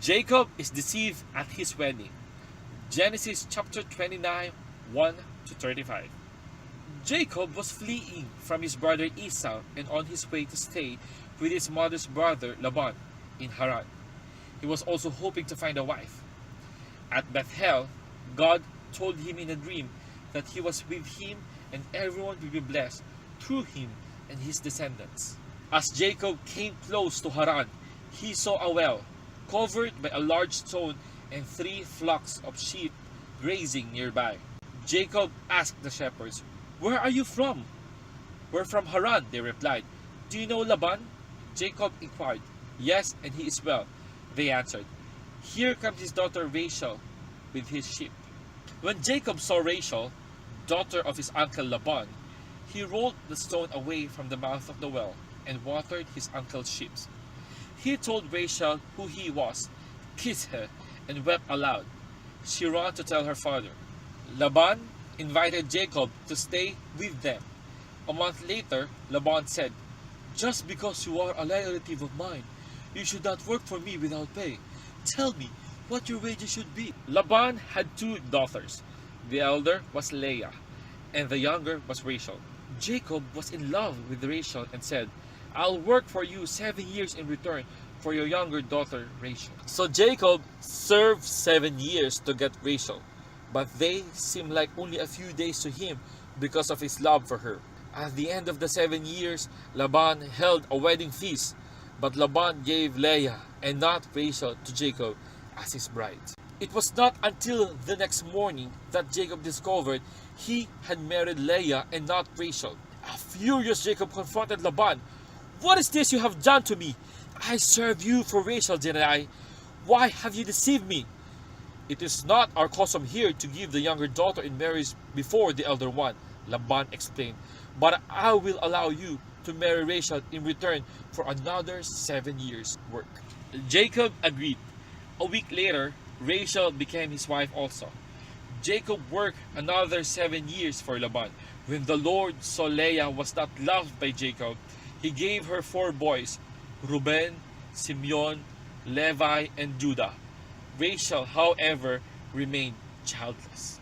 Jacob is deceived at his wedding. Genesis chapter 29, 1 to 35. Jacob was fleeing from his brother Esau and on his way to stay with his mother's brother Laban in Haran. He was also hoping to find a wife. At Bethel, God told him in a dream that he was with him and everyone will be blessed through him and his descendants. As Jacob came close to Haran, he saw a well covered by a large stone and 3 flocks of sheep grazing nearby. Jacob asked the shepherds, "Where are you from?" "We're from Haran," they replied. "Do you know Laban?" Jacob inquired. "Yes, and he is well," they answered. "Here comes his daughter Rachel with his sheep." When Jacob saw Rachel, daughter of his uncle Laban, he rolled the stone away from the mouth of the well and watered his uncle's sheep. He told Rachel who he was, kissed her, and wept aloud. She ran to tell her father. Laban invited Jacob to stay with them. A month later, Laban said, "Just because you are a relative of mine, you should not work for me without pay. Tell me what your wages should be." Laban had 2 daughters. The elder was Leah, and the younger was Rachel. Jacob was in love with Rachel and said, "I'll work for you 7 years in return for your younger daughter Rachel." So Jacob served 7 years to get Rachel, but they seemed like only a few days to him because of his love for her. At the end of the 7 years, Laban held a wedding feast, but Laban gave Leah and not Rachel to Jacob as his bride. It was not until the next morning that Jacob discovered he had married Leah and not Rachel. Furious, Jacob confronted Laban. "What is this you have done to me? I served you for Rachel, didn't I? Why have you deceived me?" "It is not our custom here to give the younger daughter in marriage before the elder one," Laban explained. "But I will allow you to marry Rachel in return for another 7 years' work." Jacob agreed. A week later, Rachel became his wife also. Jacob worked another 7 years for Laban. When the Lord saw Leah was not loved by Jacob, he gave her 4 boys, Reuben, Simeon, Levi, and Judah. Rachel, however, remained childless.